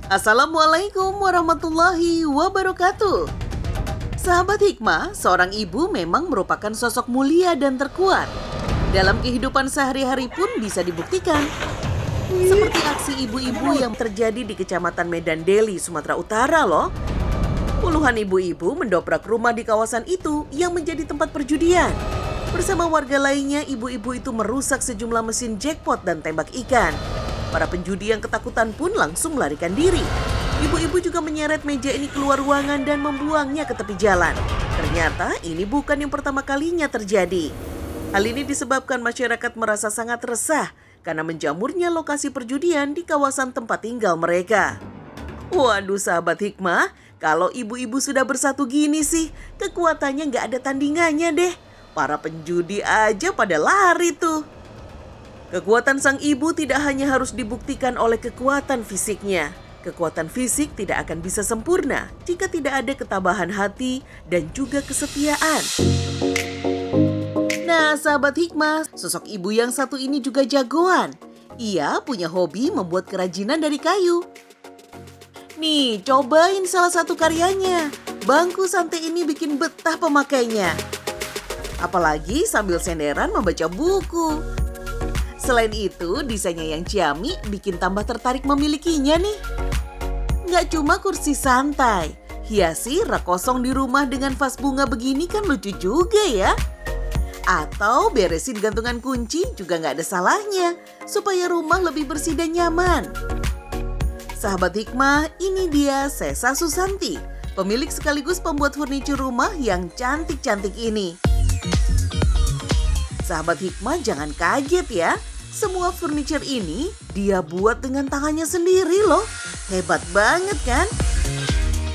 Assalamualaikum warahmatullahi wabarakatuh. Sahabat hikmah, seorang ibu memang merupakan sosok mulia dan terkuat. Dalam kehidupan sehari-hari pun bisa dibuktikan. Seperti aksi ibu-ibu yang terjadi di Kecamatan Medan Deli, Sumatera Utara loh. Puluhan ibu-ibu mendobrak rumah di kawasan itu yang menjadi tempat perjudian. Bersama warga lainnya, ibu-ibu itu merusak sejumlah mesin jackpot dan tembak ikan. Para penjudi yang ketakutan pun langsung melarikan diri. Ibu-ibu juga menyeret meja ini keluar ruangan dan membuangnya ke tepi jalan. Ternyata ini bukan yang pertama kalinya terjadi. Hal ini disebabkan masyarakat merasa sangat resah karena menjamurnya lokasi perjudian di kawasan tempat tinggal mereka. Waduh sahabat hikmah, kalau ibu-ibu sudah bersatu gini sih, kekuatannya nggak ada tandingannya deh. Para penjudi aja pada lari tuh. Kekuatan sang ibu tidak hanya harus dibuktikan oleh kekuatan fisiknya. Kekuatan fisik tidak akan bisa sempurna jika tidak ada ketabahan hati dan juga kesetiaan. Nah, sahabat hikmah, sosok ibu yang satu ini juga jagoan. Ia punya hobi membuat kerajinan dari kayu. Nih, cobain salah satu karyanya. Bangku santai ini bikin betah pemakainya. Apalagi sambil senderan membaca buku. Selain itu, desainnya yang ciamik bikin tambah tertarik memilikinya nih. Nggak cuma kursi santai, hiasi rak kosong di rumah dengan vas bunga begini kan lucu juga ya. Atau beresin gantungan kunci juga nggak ada salahnya, supaya rumah lebih bersih dan nyaman. Sahabat hikmah, ini dia Sesa Susanti, pemilik sekaligus pembuat furniture rumah yang cantik-cantik ini. Sahabat hikmah jangan kaget ya, semua furniture ini dia buat dengan tangannya sendiri loh. Hebat banget kan?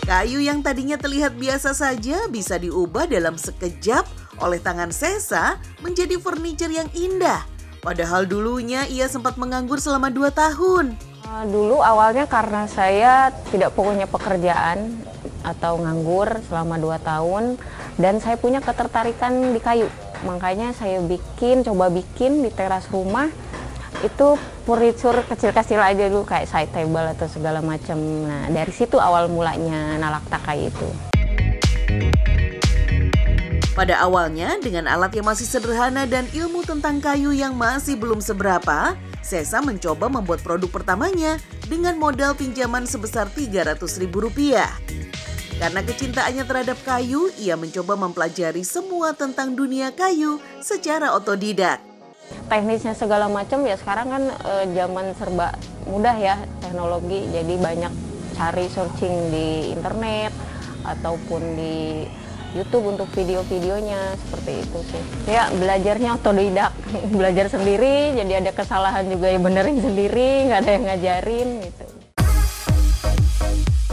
Kayu yang tadinya terlihat biasa saja bisa diubah dalam sekejap oleh tangan Sesa menjadi furniture yang indah. Padahal dulunya ia sempat menganggur selama 2 tahun. Dulu awalnya karena saya tidak punya pekerjaan atau nganggur selama 2 tahun dan saya punya ketertarikan di kayu. Makanya saya coba bikin di teras rumah itu furniture kecil-kecil aja dulu kayak side table atau segala macam. Nah, dari situ awal mulanya Nalak Takai itu. Pada awalnya dengan alat yang masih sederhana dan ilmu tentang kayu yang masih belum seberapa, Sesa mencoba membuat produk pertamanya dengan modal pinjaman sebesar Rp300.000. Karena kecintaannya terhadap kayu, ia mencoba mempelajari semua tentang dunia kayu secara otodidak. Teknisnya segala macam ya sekarang kan zaman serba mudah ya teknologi, jadi banyak cari searching di internet ataupun di YouTube untuk video-videonya seperti itu sih. Ya belajarnya otodidak, belajar sendiri, jadi ada kesalahan juga ya benerin sendiri, nggak ada yang ngajarin gitu.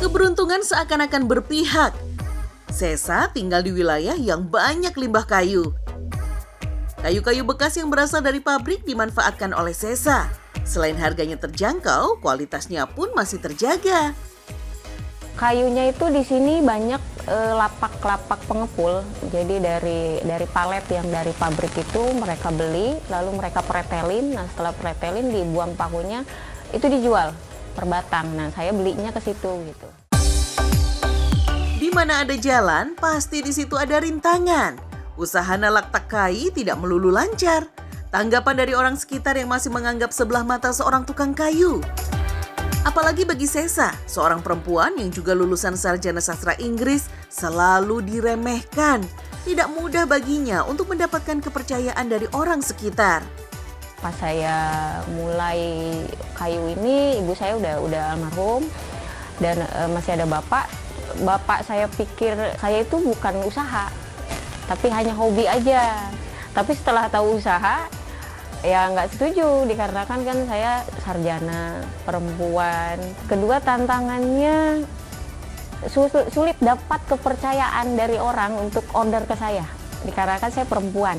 Keberuntungan seakan-akan berpihak. Sesa tinggal di wilayah yang banyak limbah kayu. Kayu-kayu bekas yang berasal dari pabrik dimanfaatkan oleh Sesa. Selain harganya terjangkau, kualitasnya pun masih terjaga. Kayunya itu di sini banyak lapak-lapak pengepul. Jadi dari palet yang dari pabrik itu mereka beli, lalu mereka pretelin. Nah, setelah pretelin dibuang pakunya, itu dijual per batang. Nah, saya belinya ke situ gitu. Di mana ada jalan, pasti di situ ada rintangan. Usaha Nalak Takai tidak melulu lancar. Tanggapan dari orang sekitar yang masih menganggap sebelah mata seorang tukang kayu. Apalagi bagi Sesa, seorang perempuan yang juga lulusan sarjana sastra Inggris, selalu diremehkan. Tidak mudah baginya untuk mendapatkan kepercayaan dari orang sekitar. Pas saya mulai kayu ini, ibu saya udah almarhum dan masih ada bapak. Bapak saya pikir saya itu bukan usaha, tapi hanya hobi aja. Tapi setelah tahu usaha, ya nggak setuju dikarenakan kan saya sarjana perempuan. Kedua tantangannya sulit dapat kepercayaan dari orang untuk order ke saya dikarenakan saya perempuan.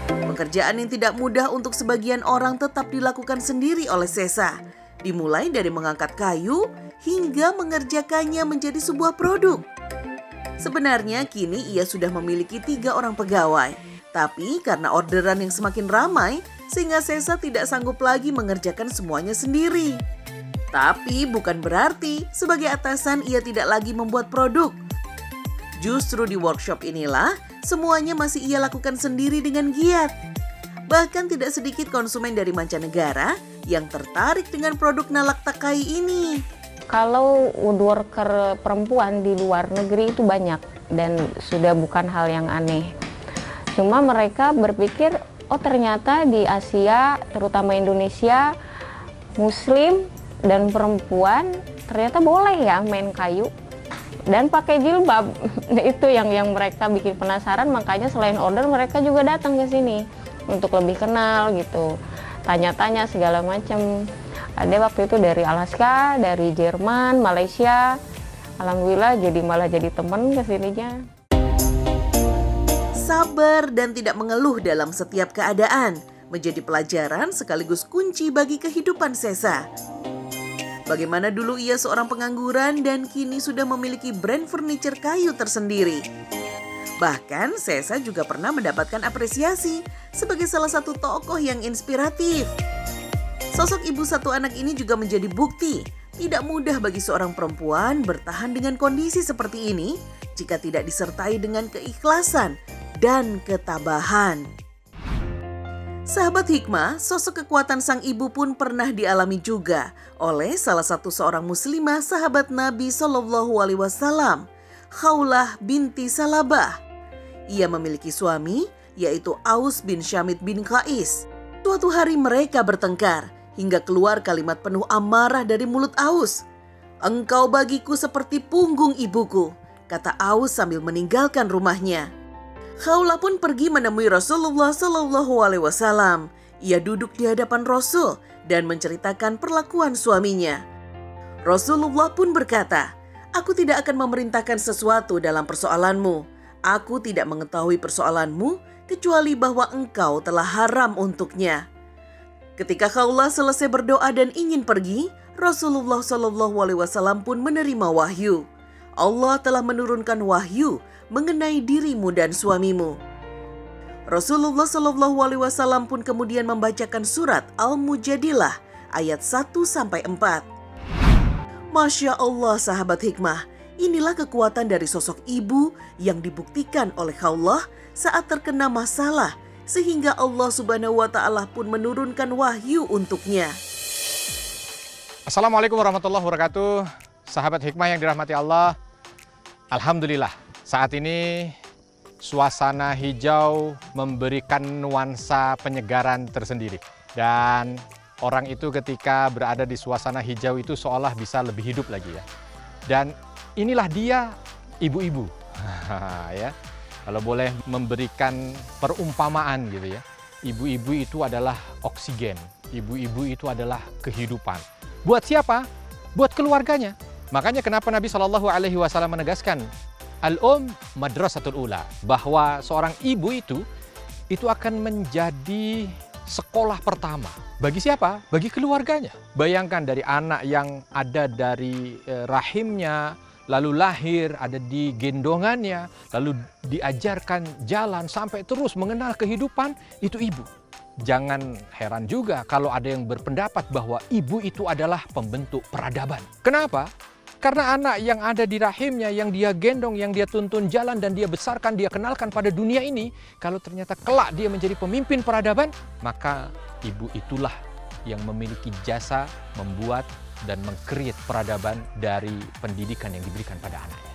Pekerjaan yang tidak mudah untuk sebagian orang tetap dilakukan sendiri oleh Sesa. Dimulai dari mengangkat kayu hingga mengerjakannya menjadi sebuah produk. Sebenarnya kini ia sudah memiliki 3 orang pegawai. Tapi karena orderan yang semakin ramai, sehingga Sesa tidak sanggup lagi mengerjakan semuanya sendiri. Tapi bukan berarti sebagai atasan ia tidak lagi membuat produk. Justru di workshop inilah semuanya masih ia lakukan sendiri dengan giat. Bahkan tidak sedikit konsumen dari mancanegara yang tertarik dengan produk Nalak Takai ini. Kalau woodworker perempuan di luar negeri itu banyak dan sudah bukan hal yang aneh. Cuma mereka berpikir, oh ternyata di Asia, terutama Indonesia, Muslim dan perempuan ternyata boleh ya main kayu dan pakai jilbab. Itu yang mereka bikin penasaran, makanya selain order mereka juga datang ke sini untuk lebih kenal gitu. Tanya-tanya segala macam. Ada waktu itu dari Alaska, dari Jerman, Malaysia. Alhamdulillah malah jadi teman ke sininya. Sabar dan tidak mengeluh dalam setiap keadaan menjadi pelajaran sekaligus kunci bagi kehidupan Sesa. Bagaimana dulu ia seorang pengangguran dan kini sudah memiliki brand furniture kayu tersendiri. Bahkan Sesa juga pernah mendapatkan apresiasi sebagai salah satu tokoh yang inspiratif. Sosok ibu satu anak ini juga menjadi bukti tidak mudah bagi seorang perempuan bertahan dengan kondisi seperti ini jika tidak disertai dengan keikhlasan dan ketabahan. Sahabat Hikmah, sosok kekuatan sang ibu pun pernah dialami juga oleh salah satu seorang muslimah sahabat Nabi SAW, Khawlah binti Salabah. Ia memiliki suami, yaitu Aus bin Syamit bin Qais. Suatu hari mereka bertengkar, hingga keluar kalimat penuh amarah dari mulut Aus. "Engkau bagiku seperti punggung ibuku," kata Aus sambil meninggalkan rumahnya. Khawlah pun pergi menemui Rasulullah SAW. Ia duduk di hadapan Rasul dan menceritakan perlakuan suaminya. Rasulullah pun berkata, "Aku tidak akan memerintahkan sesuatu dalam persoalanmu. Aku tidak mengetahui persoalanmu kecuali bahwa engkau telah haram untuknya." Ketika Khawlah selesai berdoa dan ingin pergi, Rasulullah SAW pun menerima wahyu. Allah telah menurunkan wahyu mengenai dirimu dan suamimu. Rasulullah SAW pun kemudian membacakan surat Al-Mujadilah ayat 1-4. Masya Allah sahabat Hikmah, inilah kekuatan dari sosok ibu yang dibuktikan oleh Allah saat terkena masalah sehingga Allah Subhanahu wa Ta'ala pun menurunkan wahyu untuknya. Assalamualaikum warahmatullahi wabarakatuh. Sahabat Hikmah yang dirahmati Allah, alhamdulillah saat ini suasana hijau memberikan nuansa penyegaran tersendiri. Dan orang itu ketika berada di suasana hijau itu seolah bisa lebih hidup lagi ya. Dan inilah dia ibu-ibu. Ya. Kalau boleh memberikan perumpamaan gitu ya. Ibu-ibu itu adalah oksigen. Ibu-ibu itu adalah kehidupan. Buat siapa? Buat keluarganya. Makanya kenapa Nabi SAW menegaskan madrasatul ula, bahwa seorang ibu itu akan menjadi sekolah pertama. Bagi siapa? Bagi keluarganya. Bayangkan dari anak yang ada dari rahimnya, lalu lahir, ada di gendongannya, lalu diajarkan jalan sampai terus mengenal kehidupan, itu ibu. Jangan heran juga kalau ada yang berpendapat bahwa ibu itu adalah pembentuk peradaban. Kenapa? Karena anak yang ada di rahimnya, yang dia gendong, yang dia tuntun jalan dan dia besarkan, dia kenalkan pada dunia ini, kalau ternyata kelak dia menjadi pemimpin peradaban, maka ibu itulah yang memiliki jasa membuat dan meng-create peradaban dari pendidikan yang diberikan pada anaknya.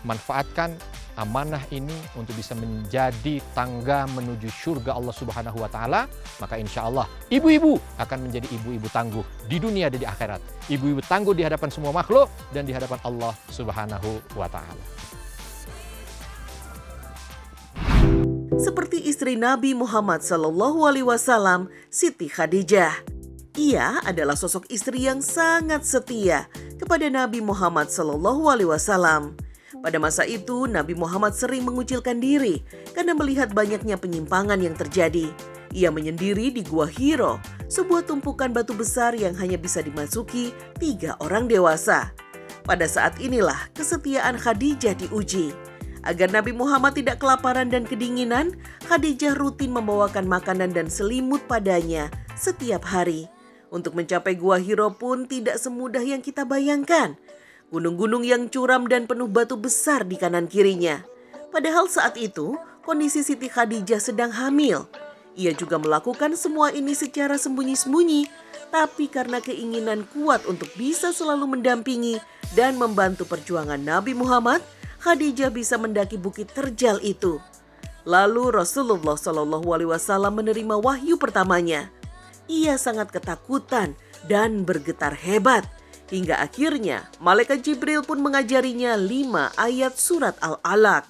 Manfaatkan amanah ini untuk bisa menjadi tangga menuju surga Allah Subhanahu wa Ta'ala, maka insya Allah ibu-ibu akan menjadi ibu-ibu tangguh di dunia dan di akhirat. Ibu-ibu tangguh di hadapan semua makhluk dan di hadapan Allah Subhanahu wa Ta'ala. Seperti istri Nabi Muhammad SAW, Siti Khadijah. Ia adalah sosok istri yang sangat setia kepada Nabi Muhammad SAW. Pada masa itu, Nabi Muhammad sering mengucilkan diri karena melihat banyaknya penyimpangan yang terjadi. Ia menyendiri di Gua Hiro, sebuah tumpukan batu besar yang hanya bisa dimasuki 3 orang dewasa. Pada saat inilah kesetiaan Khadijah diuji. Agar Nabi Muhammad tidak kelaparan dan kedinginan, Khadijah rutin membawakan makanan dan selimut padanya setiap hari. Untuk mencapai Gua Hiro pun tidak semudah yang kita bayangkan. Gunung-gunung yang curam dan penuh batu besar di kanan kirinya. Padahal saat itu kondisi Siti Khadijah sedang hamil. Ia juga melakukan semua ini secara sembunyi-sembunyi, tapi karena keinginan kuat untuk bisa selalu mendampingi dan membantu perjuangan Nabi Muhammad, Khadijah bisa mendaki bukit terjal itu. Lalu Rasulullah SAW menerima wahyu pertamanya. Ia sangat ketakutan dan bergetar hebat. Hingga akhirnya Malaikat Jibril pun mengajarinya 5 ayat surat Al-Alaq.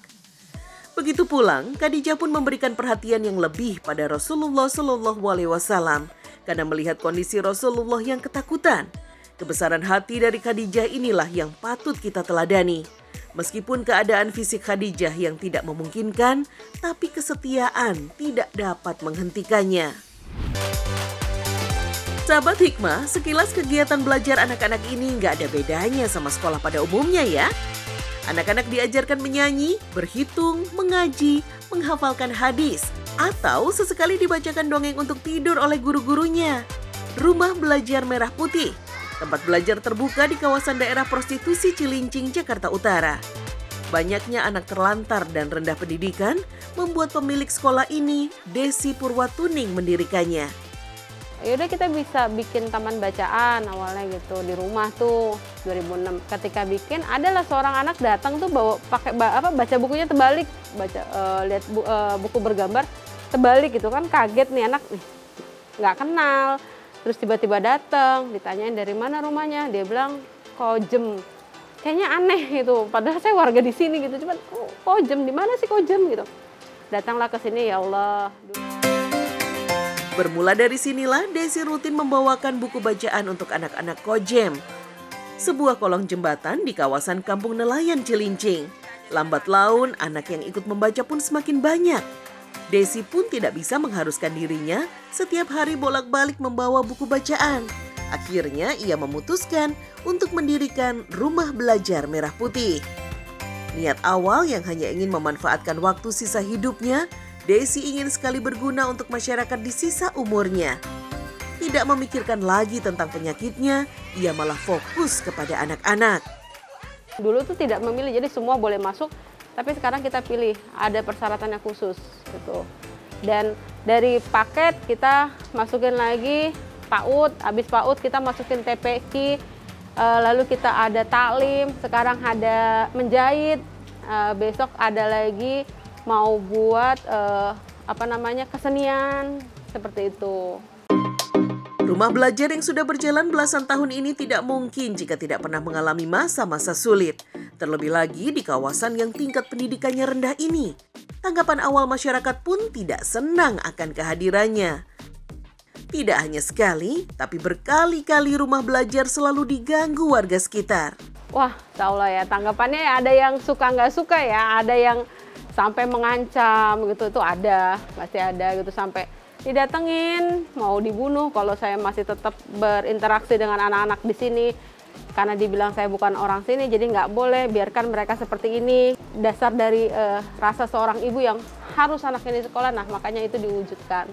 Begitu pulang, Khadijah pun memberikan perhatian yang lebih pada Rasulullah SAW karena melihat kondisi Rasulullah yang ketakutan. Kebesaran hati dari Khadijah inilah yang patut kita teladani. Meskipun keadaan fisik Khadijah yang tidak memungkinkan, tapi kesetiaan tidak dapat menghentikannya. Sahabat Hikmah, sekilas kegiatan belajar anak-anak ini nggak ada bedanya sama sekolah pada umumnya ya. Anak-anak diajarkan menyanyi, berhitung, mengaji, menghafalkan hadis, atau sesekali dibacakan dongeng untuk tidur oleh guru-gurunya. Rumah Belajar Merah Putih, tempat belajar terbuka di kawasan daerah prostitusi Cilincing, Jakarta Utara. Banyaknya anak terlantar dan rendah pendidikan membuat pemilik sekolah ini, Desi Purwatuning, mendirikannya. Yaudah kita bisa bikin taman bacaan awalnya gitu di rumah tuh 2006. Ketika bikin adalah seorang anak datang tuh bawa pakai baca bukunya terbalik, lihat buku bergambar terbalik gitu kan, kaget nih anak nih, nggak kenal. Terus tiba-tiba datang, ditanyain dari mana rumahnya, dia bilang Kojem. Kayaknya aneh gitu, padahal saya warga di sini gitu, cuman Kojem di mana sih Kojem gitu. Datanglah ke sini, ya Allah. Bermula dari sinilah Desi rutin membawakan buku bacaan untuk anak-anak Kojem. Sebuah kolong jembatan di kawasan Kampung Nelayan Cilincing. Lambat laun anak yang ikut membaca pun semakin banyak. Desi pun tidak bisa mengharuskan dirinya setiap hari bolak-balik membawa buku bacaan. Akhirnya ia memutuskan untuk mendirikan Rumah Belajar Merah Putih. Niat awal yang hanya ingin memanfaatkan waktu sisa hidupnya, Desi ingin sekali berguna untuk masyarakat di sisa umurnya. Tidak memikirkan lagi tentang penyakitnya, ia malah fokus kepada anak-anak. Dulu tuh tidak memilih, jadi semua boleh masuk, tapi sekarang kita pilih, ada persyaratannya khusus gitu. Dan dari paket kita masukin lagi PAUD, habis PAUD kita masukin TPQ, lalu kita ada taklim, sekarang ada menjahit, besok ada lagi mau buat kesenian seperti itu. Rumah belajar yang sudah berjalan belasan tahun ini tidak mungkin jika tidak pernah mengalami masa-masa sulit. Terlebih lagi di kawasan yang tingkat pendidikannya rendah ini. Tanggapan awal masyarakat pun tidak senang akan kehadirannya. Tidak hanya sekali, tapi berkali-kali rumah belajar selalu diganggu warga sekitar. Wah, insya Allah ya, tanggapannya ada yang suka nggak suka ya, ada yang sampai mengancam gitu, itu ada, masih ada gitu, sampai didatengin mau dibunuh kalau saya masih tetap berinteraksi dengan anak-anak di sini karena dibilang saya bukan orang sini, jadi nggak boleh biarkan mereka seperti ini. Dasar dari rasa seorang ibu yang harus anaknya di sekolah, nah makanya itu diwujudkan.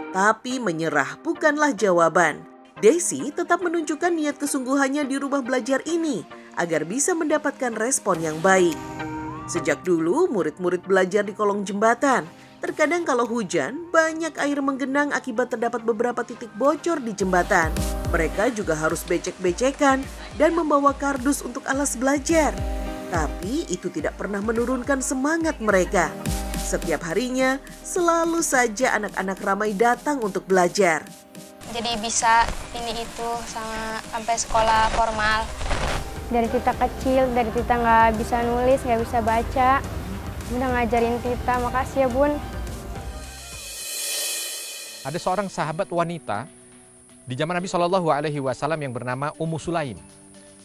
Tapi menyerah bukanlah jawaban. Desi tetap menunjukkan niat kesungguhannya di rumah belajar ini agar bisa mendapatkan respon yang baik. Sejak dulu, murid-murid belajar di kolong jembatan. Terkadang kalau hujan, banyak air menggenang akibat terdapat beberapa titik bocor di jembatan. Mereka juga harus becek-becekan dan membawa kardus untuk alas belajar. Tapi itu tidak pernah menurunkan semangat mereka. Setiap harinya, selalu saja anak-anak ramai datang untuk belajar. Jadi bisa ini itu sampai sekolah formal. Dari Tita kecil, dari Tita nggak bisa nulis, nggak bisa baca. Udah ngajarin Tita, makasih ya Bun. Ada seorang sahabat wanita di zaman Nabi SAW yang bernama Ummu Sulaim.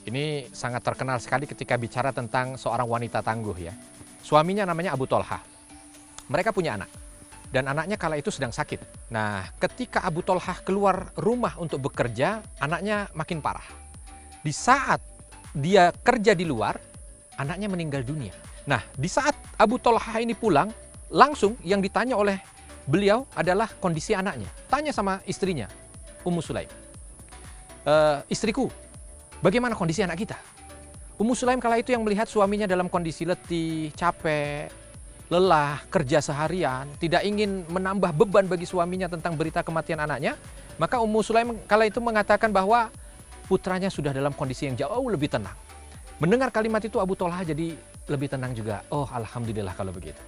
Ini sangat terkenal sekali ketika bicara tentang seorang wanita tangguh ya. Suaminya namanya Abu Tolhah. Mereka punya anak. Dan anaknya kala itu sedang sakit. Nah, ketika Abu Tolhah keluar rumah untuk bekerja, anaknya makin parah. Di saat dia kerja di luar, anaknya meninggal dunia. Nah, di saat Abu Tolhah ini pulang, langsung yang ditanya oleh beliau adalah kondisi anaknya. Tanya sama istrinya, Ummu Sulaim, istriku, bagaimana kondisi anak kita? Ummu Sulaim kala itu yang melihat suaminya dalam kondisi letih, capek, lelah, kerja seharian, tidak ingin menambah beban bagi suaminya tentang berita kematian anaknya, maka Ummu Sulaim kala itu mengatakan bahwa putranya sudah dalam kondisi yang jauh lebih tenang. Mendengar kalimat itu Abu Thalhah jadi lebih tenang juga. Oh, alhamdulillah kalau begitu.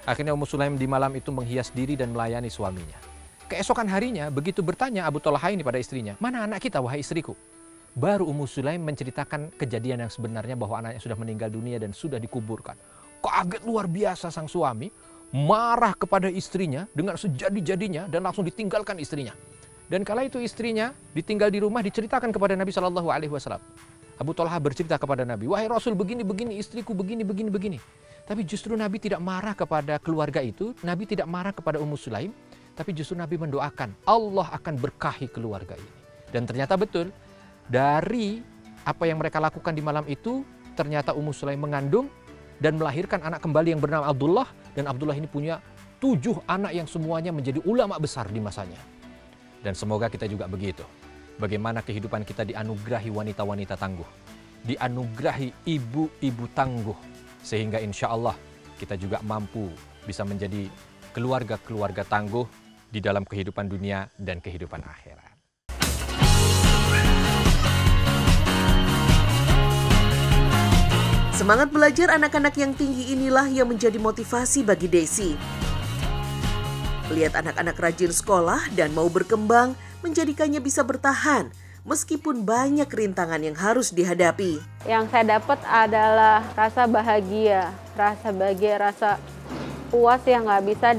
Akhirnya Ummu Sulaim di malam itu menghias diri dan melayani suaminya. Keesokan harinya begitu bertanya Abu Thalhah ini pada istrinya, "Mana anak kita wahai istriku?" Baru Ummu Sulaim menceritakan kejadian yang sebenarnya bahwa anaknya sudah meninggal dunia dan sudah dikuburkan. Kaget luar biasa sang suami, marah kepada istrinya dengan sejadi-jadinya dan langsung ditinggalkan istrinya. Dan kala itu istrinya ditinggal di rumah diceritakan kepada Nabi SAW. Abu Thalhah bercerita kepada Nabi, "Wahai Rasul, begini-begini, istriku begini-begini." Tapi justru Nabi tidak marah kepada keluarga itu, Nabi tidak marah kepada Ummu Sulaim, tapi justru Nabi mendoakan Allah akan berkahi keluarga ini. Dan ternyata betul, dari apa yang mereka lakukan di malam itu, ternyata Ummu Sulaim mengandung dan melahirkan anak kembali yang bernama Abdullah. Dan Abdullah ini punya 7 anak yang semuanya menjadi ulama besar di masanya. Dan semoga kita juga begitu. Bagaimana kehidupan kita dianugerahi wanita-wanita tangguh. Dianugerahi ibu-ibu tangguh. Sehingga insya Allah kita juga mampu bisa menjadi keluarga-keluarga tangguh di dalam kehidupan dunia dan kehidupan akhirat. Semangat belajar anak-anak yang tinggi inilah yang menjadi motivasi bagi Desi. Melihat anak-anak rajin sekolah dan mau berkembang menjadikannya bisa bertahan meskipun banyak rintangan yang harus dihadapi. Yang saya dapat adalah rasa bahagia, rasa puas yang nggak bisa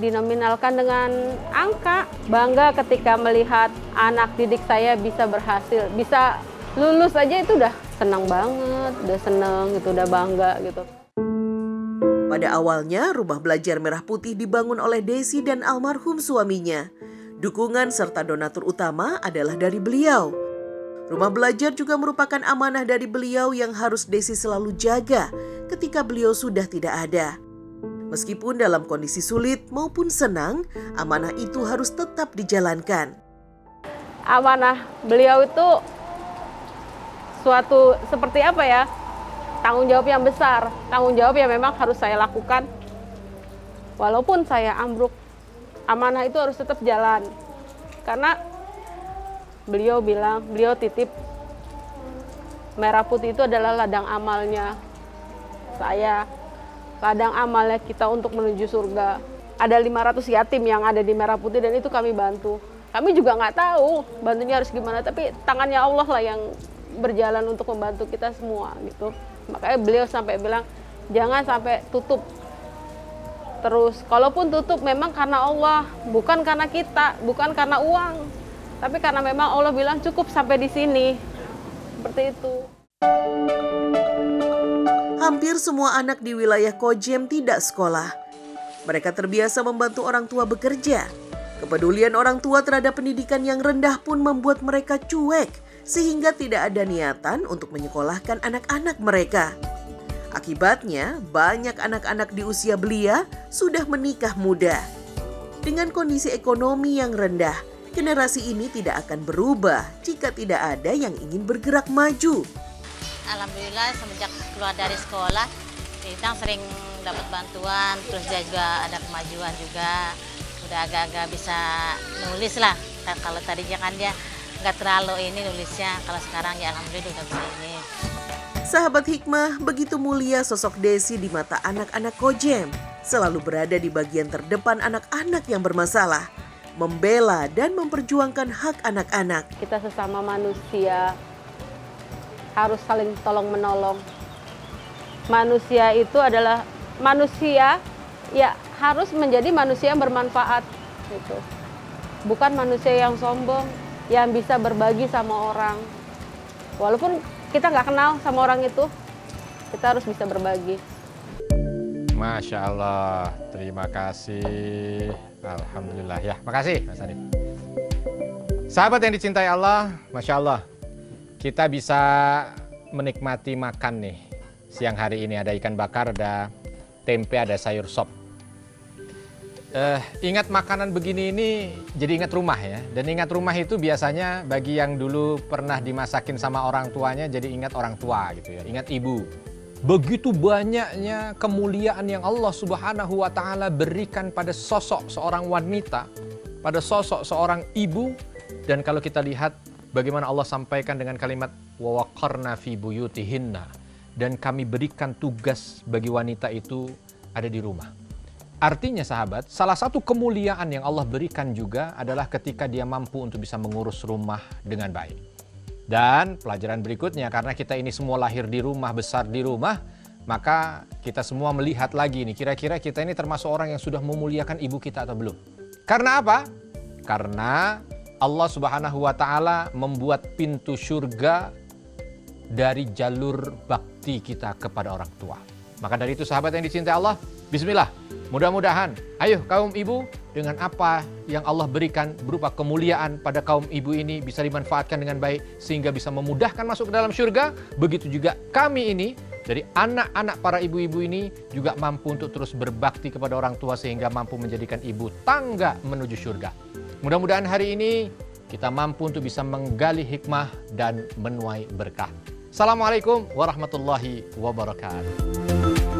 dinominalkan dengan angka. Bangga ketika melihat anak didik saya bisa berhasil, bisa lulus aja itu udah senang banget, udah senang gitu, udah bangga gitu. Pada awalnya, rumah belajar Merah Putih dibangun oleh Desi dan almarhum suaminya. Dukungan serta donatur utama adalah dari beliau. Rumah belajar juga merupakan amanah dari beliau yang harus Desi selalu jaga ketika beliau sudah tidak ada. Meskipun dalam kondisi sulit maupun senang, amanah itu harus tetap dijalankan. Amanah beliau itu suatu seperti apa ya? Tanggung jawab yang besar, tanggung jawab yang memang harus saya lakukan. Walaupun saya ambruk, amanah itu harus tetap jalan. Karena beliau bilang, beliau titip Merah Putih itu adalah ladang amalnya saya. Ladang amalnya kita untuk menuju surga. Ada 500 yatim yang ada di Merah Putih dan itu kami bantu. Kami juga nggak tahu bantunya harus gimana, tapi tangannya Allah lah yang berjalan untuk membantu kita semua gitu. Makanya beliau sampai bilang jangan sampai tutup terus. Kalaupun tutup memang karena Allah, bukan karena kita, bukan karena uang, tapi karena memang Allah bilang cukup sampai di sini. Seperti itu. Hampir semua anak di wilayah Kojem tidak sekolah. Mereka terbiasa membantu orang tua bekerja. Kepedulian orang tua terhadap pendidikan yang rendah pun membuat mereka cuek, sehingga tidak ada niatan untuk menyekolahkan anak-anak mereka. Akibatnya, banyak anak-anak di usia belia sudah menikah muda. Dengan kondisi ekonomi yang rendah, generasi ini tidak akan berubah jika tidak ada yang ingin bergerak maju. Alhamdulillah semenjak keluar dari sekolah, Bintang sering dapat bantuan, terus dia juga ada kemajuan juga. Udah agak-agak bisa nulis lah. Kalau tadinya kan dia nggak terlalu ini nulisnya, kalau sekarang ya alhamdulillah udah bisa ini. Sahabat Hikmah, begitu mulia sosok Desi di mata anak-anak Kojem. Selalu berada di bagian terdepan anak-anak yang bermasalah, membela dan memperjuangkan hak anak-anak. Kita sesama manusia harus saling tolong-menolong. Manusia itu adalah manusia ya harus menjadi manusia yang bermanfaat gitu. Bukan manusia yang sombong, yang bisa berbagi sama orang. Walaupun kita nggak kenal sama orang itu, kita harus bisa berbagi. Masya Allah, terima kasih. Alhamdulillah ya, makasih Mas Adit. Sahabat yang dicintai Allah, Masya Allah, kita bisa menikmati makan nih. Siang hari ini ada ikan bakar, ada tempe, ada sayur sop. Ingat makanan begini ini jadi ingat rumah ya. Dan ingat rumah itu biasanya bagi yang dulu pernah dimasakin sama orang tuanya jadi ingat orang tua gitu ya. Ingat ibu. Begitu banyaknya kemuliaan yang Allah Subhanahu wa Ta'ala berikan pada sosok seorang wanita, pada sosok seorang ibu. Dan kalau kita lihat bagaimana Allah sampaikan dengan kalimat wa waqarna fi buyutihinna, dan kami berikan tugas bagi wanita itu ada di rumah. Artinya sahabat, salah satu kemuliaan yang Allah berikan juga adalah ketika dia mampu untuk bisa mengurus rumah dengan baik. Dan pelajaran berikutnya, karena kita ini semua lahir di rumah, besar di rumah, maka kita semua melihat lagi nih, kira-kira kita ini termasuk orang yang sudah memuliakan ibu kita atau belum. Karena apa? Karena Allah Subhanahu wa Ta'ala membuat pintu surga dari jalur bakti kita kepada orang tua. Maka dari itu sahabat yang dicintai Allah, bismillah, mudah-mudahan ayo kaum ibu dengan apa yang Allah berikan berupa kemuliaan pada kaum ibu ini bisa dimanfaatkan dengan baik sehingga bisa memudahkan masuk ke dalam surga. Begitu juga kami ini dari anak-anak para ibu-ibu ini juga mampu untuk terus berbakti kepada orang tua sehingga mampu menjadikan ibu tangga menuju surga. Mudah-mudahan hari ini kita mampu untuk bisa menggali hikmah dan menuai berkah. Assalamualaikum warahmatullahi wabarakatuh.